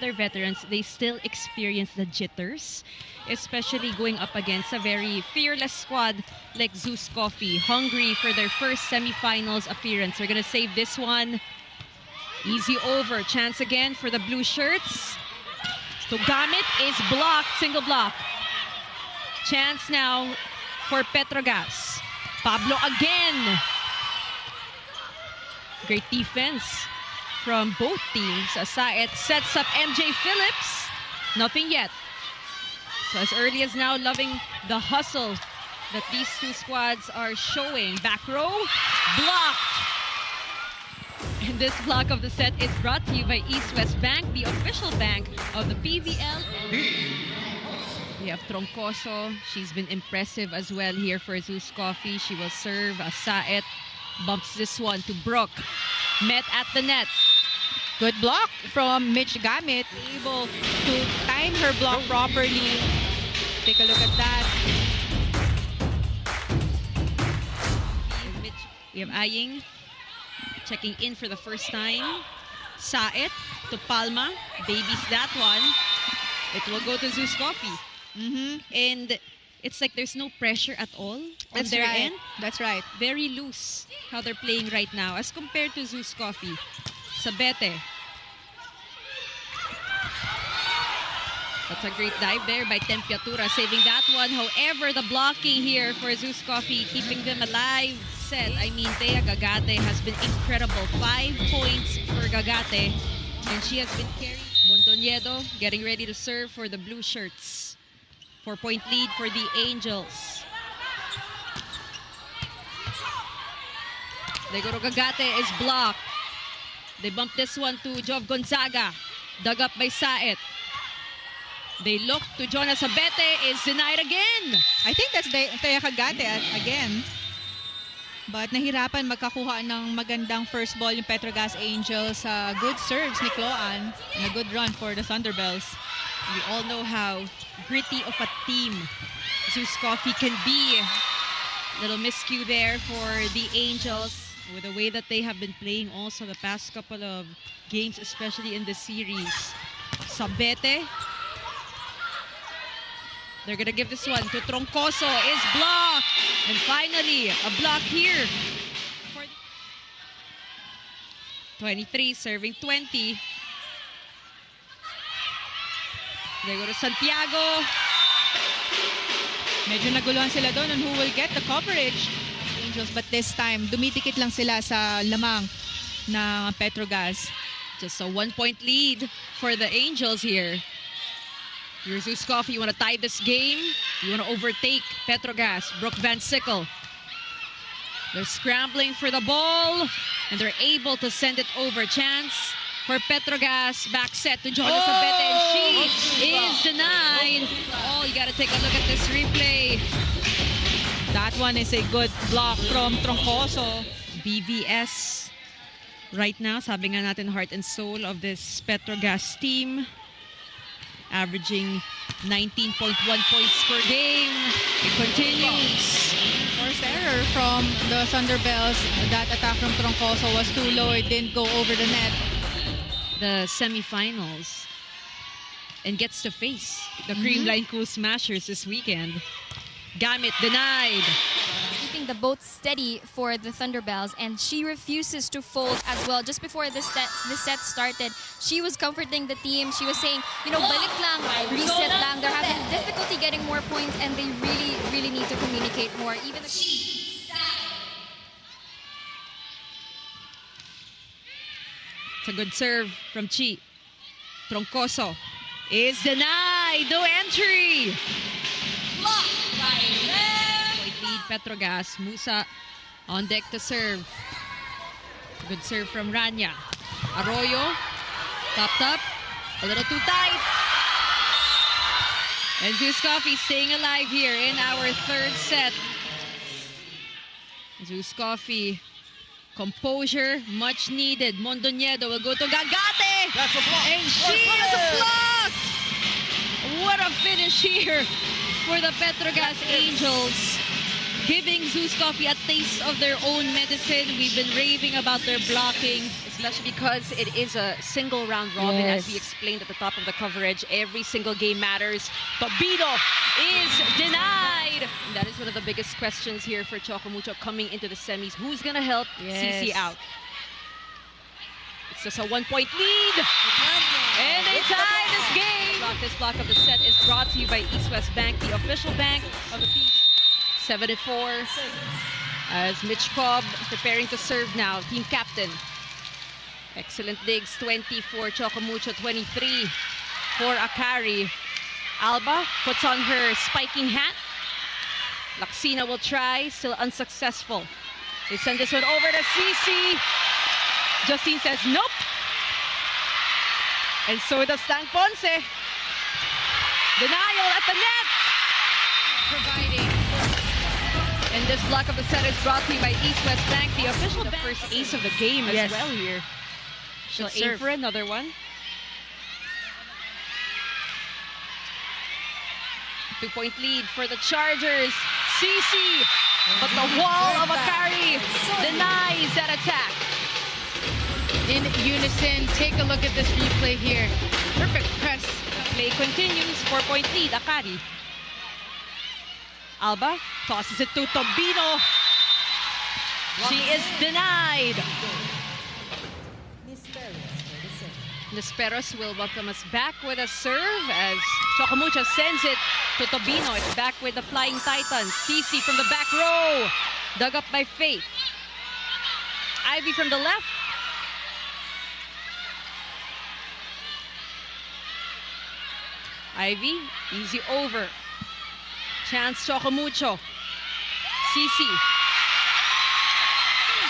their veterans, they still experience the jitters, especially going up against a very fearless squad like Zeus Coffee, hungry for their first semifinals appearance. They're gonna save this one. Easy over. Chance again for the blue shirts. Tugamit is blocked. Single block. Chance now for Petro Gazz. Pablo again. Great defense from both teams. Saet sets up MJ Phillips. Nothing yet. So as early as now, loving the hustle that these two squads are showing. Back row, blocked. And this block of the set is brought to you by East West Bank, the official bank of the PVL. We have Troncoso. She's been impressive as well here for Zeus Coffee. She will serve. Saet bumps this one to Brooke. Met at the net. Good block from Mitch Gamit. Able to time her block properly. Take a look at that. We have Aying checking in for the first time. Saet to Palma. Babies that one. It will go to Zeus Coffee. And it's like there's no pressure at all on their end. That's right. Very loose how they're playing right now as compared to Zeus Coffee. Sabete. That's a great dive there by Tempiatura, saving that one. However, the blocking here for Zeus Coffee, keeping them alive. I mean, Thea Gagate has been incredible. 5 points for Gagate. And she has been carried. Mondoñedo getting ready to serve for the blue shirts. 4-point lead for the Angels. Legoro Gagate is blocked. They bump this one to Jov Gonzaga. Dug up by Saet. They look to Jonas Abete. Is denied again. I think that's Thea Gagate again. But nahirapan magkakuha ng magandang first ball yung Petro Gazz Angels. Good serves ni Cloan and a good run for the Thunderbells. We all know how gritty of a team Zeus Coffee can be. Little miscue there for the Angels with the way that they have been playing also the past couple of games, especially in the series. Sabete. They're going to give this one to Troncoso. Is blocked. And finally, a block here. 23 serving 20. They go to Santiago. Medyo naguluhan sila doon on who will get the coverage. Angels, but this time, dumidikit lang sila sa lamang ng Petro Gazz. Just a 1-point lead for the Angels here. You're Zeus Coffee, you want to tie this game. You want to overtake Petro Gazz. Brooke Van Sickle. They're scrambling for the ball. And they're able to send it over. Chance for Petro Gazz. Back set to Jonas Abete. And she is denied. Oh, you got to take a look at this replay. That one is a good block from Troncoso. BVS right now, sabi nga natin, heart and soul of this Petro Gazz team. Averaging 19.1 points per game. It continues. Forced error from the Thunderbells. That attack from Troncoso was too low. It didn't go over the net. The semifinals. And gets to face the Creamline Cool Smashers this weekend. Gamit denied. Keeping the boat steady for the Thunderbells, and she refuses to fold as well. Just before this set started, she was comforting the team. She was saying, you know, balik lang, reset lang. They're having difficulty getting more points, and they really, really need to communicate more. Even the It's a good serve from Chi. Troncoso is denied. No entry. Point lead Petro Gazz. Musa on deck to serve. Good serve from Rania. Arroyo topped up. A little too tight. And Zeus Coffee staying alive here in our third set. Zeus Coffee. Composure, much needed. Mondoñedo will go to Gagate. That's a block. And she is a block. What a finish here for the Petro Gazz Angels. giving Zeus Coffee a taste of their own medicine. We've been raving about their blocking, especially because it is a single round robin, as we explained at the top of the coverage. Every single game matters. Tobino is denied. And that is one of the biggest questions here for Choco Mucho coming into the semis. Who's going to help CC out? It's just a 1-point lead. And they tie this game. This block of the set is brought to you by East West Bank, the official bank of the team. 7-4 as Mitch Cobb preparing to serve now, team captain. Excellent digs, 20 for Choco Mucho, 23 for Akari. Alba puts on her spiking hat. Laksina will try, still unsuccessful. They send this one over to CC. Justine says nope. And so does Tang Ponce. Denial at the net. Providing. And this block of the set is brought to you by East West Bank, the official bank. First ace of the game as well here. She'll aim for another one. 2-point lead for the Chargers. CC, but the wall of Akari denies that attack. In unison, take a look at this replay here. Perfect press. Play continues, 4-point lead, Akari. Alba tosses it to Tobino. She is denied. Nisperos will welcome us back with a serve as Choco Mucho sends it to Tobino. It's back with the Flying Titans. CC from the back row. Dug up by Faith. Ivy from the left. Ivy, easy over. Chance Choco Mucho. CC.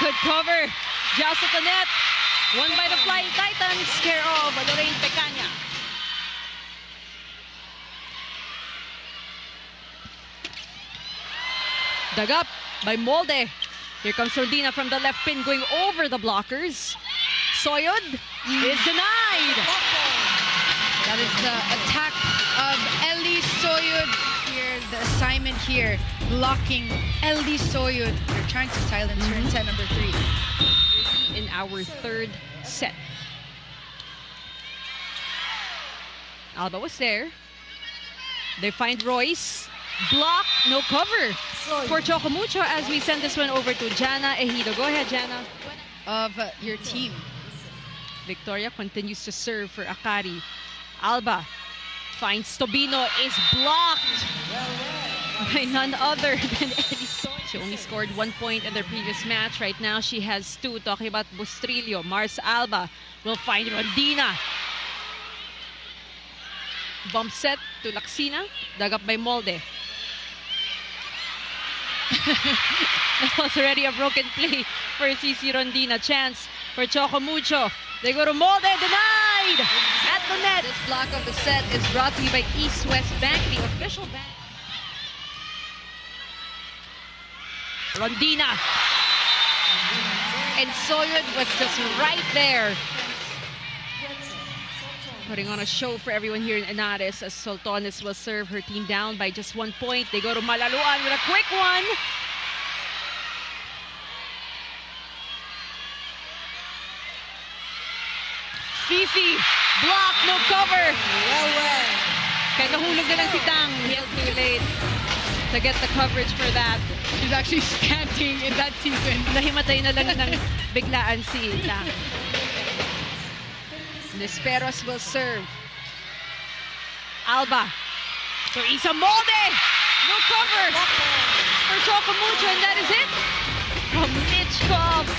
Good cover. Just at the net. Won by the Flying Titans. Care of Lorraine Pecaña. Dug up by Molde. Here comes Rondina from the left pin going over the blockers. Soyod is denied. That is the attack of Ellie Soyud here. The assignment here, blocking Ellie Soyud. They're trying to silence her in set number 3. In our third set. Alba was there. They find Royce. Block, no cover for Choco Mucho as we send this one over to Jana Ejido. Go ahead, Jana. Of your team. Victoria continues to serve for Akari. Alba finds Tobino, is blocked by none other than Ellie Soy. She only scored 1 point in their previous match. Right now, she has 2. Talking about Bustrillo. Mars Alba will find Rondina. Bump set to Laksina. Dug up by Molde. That was already a broken play for CC Rondina. Chance for Choco Mucho. They go to Molde, denied at the net. This block of the set is brought to you by East West Bank, the official bank. Rondina. And Soyud was just right there. Putting on a show for everyone here in Henares as Soltones will serve her team down by just 1 point. They go to Malaluan with a quick one. CC, block, no cover. Kaya nahulog na lang si Tang. Too late to get the coverage for that. She's actually scanting in that season. Nahimatay na lang ng biglaan si Tang. Nisperos will serve. Alba. So Isa Molde. No cover for Choco Mucho, and that is it from Mitch Cobb.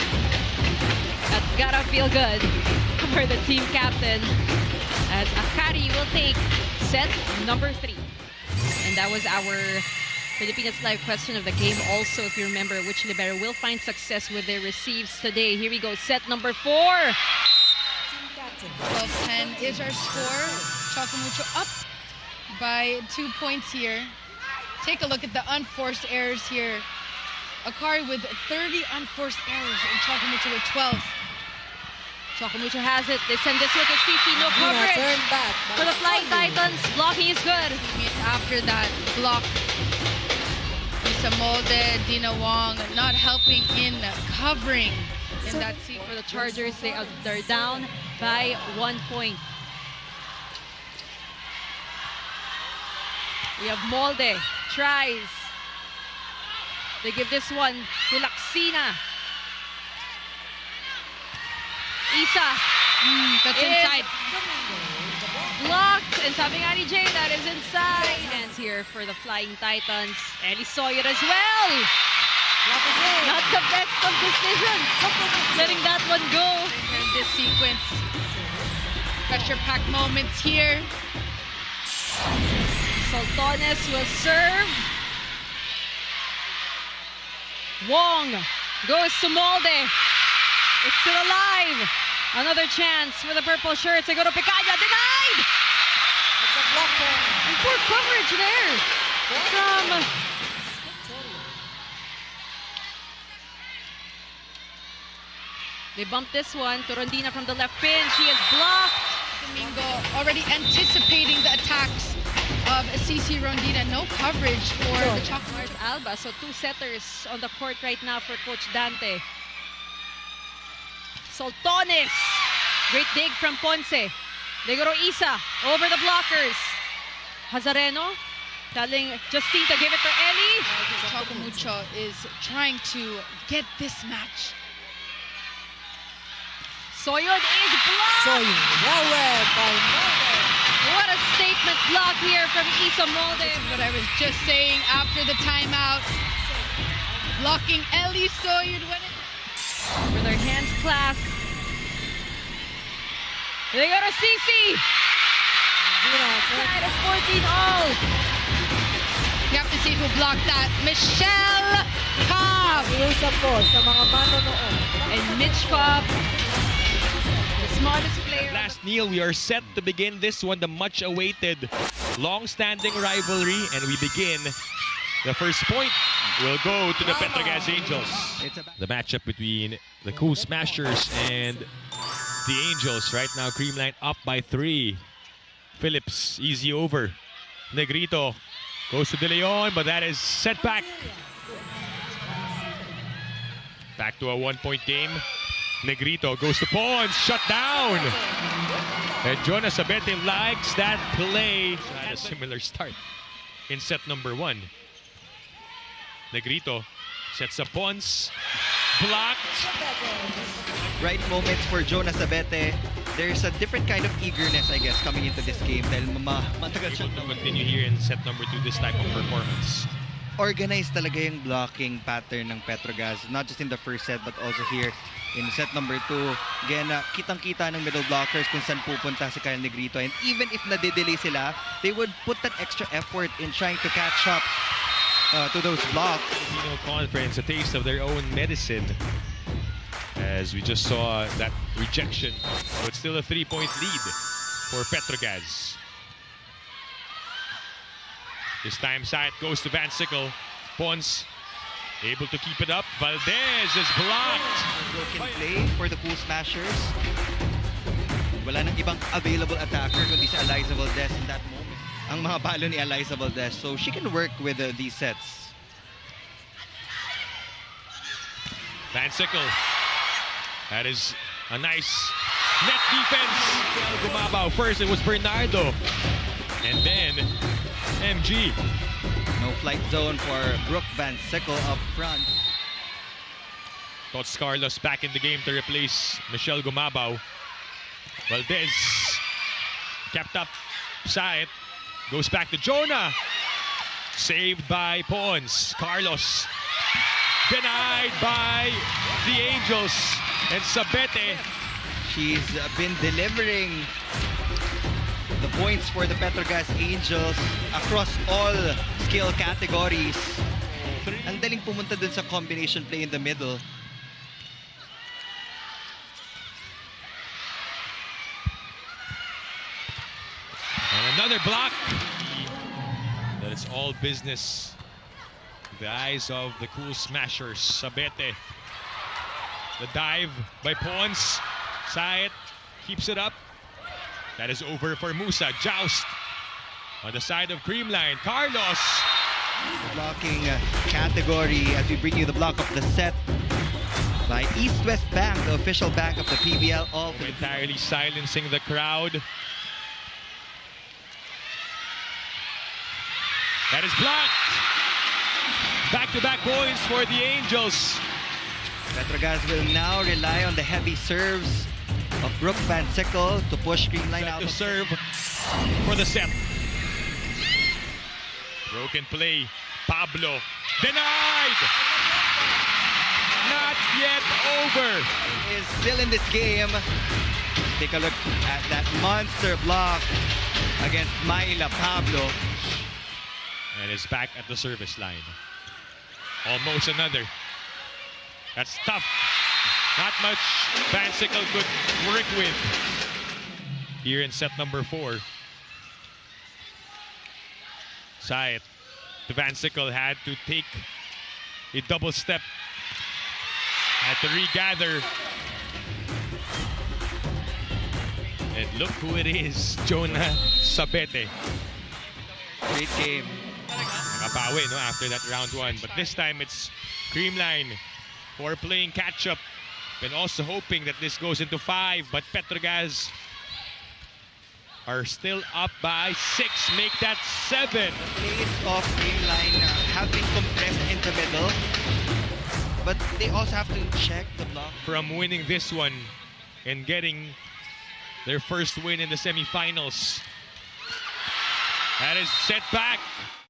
That's gotta feel good for the team captain as Akari will take set number 3. And that was our Filipinas Live question of the game. Also, if you remember, which libero will find success with their receives today. Here we go, set number 4. 12-10 is our score. Choco Mucho up by 2 points here. Take a look at the unforced errors here. Akari with 30 unforced errors and Choco Mucho with 12. Choco Mucho has it. They send this one to CC. No coverage for the Flying Titans. Blocking is good. After that block, Isa Isa Molde, Dina Wong not helping in covering in that seat. For the Chargers, they're down by 1 point. We have Molde, tries. They give this one to Laksina. Isa. That's is inside. Blocked. And sabi nga ni Jay, that is inside. Hands here for the Flying Titans. Ellie Sawyer as well. Not the best of decisions. Letting that one go. In this sequence. Pressure-packed moments here. Soltones will serve. Wong goes to Molde. It's still alive. Another chance for the purple shirts. They go to Picaya. Denied! It's a block point. And poor coverage there from... They bump this one to Rondina from the left pin. She is blocked. Domingo already anticipating the attacks of CC Rondina. No coverage for the Choco. Alba, so 2 setters on the court right now for Coach Dante. Soltones. Great dig from Ponce. They go to Isa. Over the blockers. Hazareno telling Justine to give it to Ellie. Choco Mucho is trying to get this match. Soyun is blocked. Soyun, well read by Molde. What a statement block here from Isa Molde. What I was just saying after the timeout. Blocking Ellie Soyun. With their hands clasped. They go to CC. Side of 14 all. You have to see who blocked that. Michelle Cobb. Iusap ko sa mga manonood. And Mitch Cobb, the smartest player. Last Neil, we are set to begin this one, the much-awaited, long-standing rivalry, and we begin. The first point will go to the Petro Gazz Angels. The matchup between the Cool Smashers and the Angels. Right now, Creamline up by 3. Phillips, easy over. Negrito goes to De Leon, but that is set back. Back to a 1-point game. Negrito goes to Pons, shut down. And Jonas Abete likes that play. Had a similar start in set number 1. Negrito sets up Pons, blocked. Right moments for Jonas Abete. There's a different kind of eagerness, I guess, coming into this game. Dahil matagal siya Able to continue here in set number 2, this type of performance. organized talaga yung blocking pattern ng Petro Gazz, not just in the first set but also here in set number 2. Again, kitang-kita ng middle blockers kung saan pupunta si Kyle Negrito, and even if nade-delay sila, they would put that extra effort in trying to catch up to those blocks. Filipino Conference, a taste of their own medicine, as we just saw that rejection, but still a 3-point lead for Petro Gazz. This time side goes to Van Sickle. Pons able to keep it up. Valdez is blocked. Broken play for the Cool Smashers. Wala nang ibang available attacker kundi si Eliza Valdez in that moment. Ang mga palo ni Eliza Valdez, so she can work with these sets. Van Sickle. That is a nice net defense. Gumabaw. First it was Bernardo, and then MG. No flight zone for Brooke Van Sickle up front. Tots Carlos back in the game to replace Michelle Gumabaw. Valdez kept up side. Goes back to Jonah. Saved by Pons. Carlos denied by the Angels. And Sabete. She's been delivering the points for the Petro Gazz Angels across all skill categories. Ang daling pumunta dun sa combination play in the middle. And another block. That it's all business. The eyes of the Cool Smashers. Sabete. The dive by Pons. Saet keeps it up. That is over for Musa. Joust on the side of Creamline. Carlos blocking category as we bring you the block of the set by East West Bank, the official bank of the PVL All-Filipino. Entirely silencing the crowd. That is blocked. Back-to-back points for the Angels. Petrogas will now rely on the heavy serves of Brooke Van Sickle to push Creamline out. To serve for the set. Broken play. Pablo denied. Not yet over. Is still in this game. Take a look at that monster block against Maila Pablo. And is back at the service line. Almost another. That's tough. Not much Van Sickle could work with here in set number 4. Sayed to Van Sickle had to take a double step. Had to regather. And look who it is, Jonah Sabete. Great game. Nakabawi, no, after that round 1. But this time it's Creamline who are playing catch-up. And also hoping that this goes into 5. But Petrogas are still up by 6. Make that 7. The plays of Creamline have been compressed in the middle. But they also have to check the block. From winning this one and getting their first win in the semifinals. That is set back.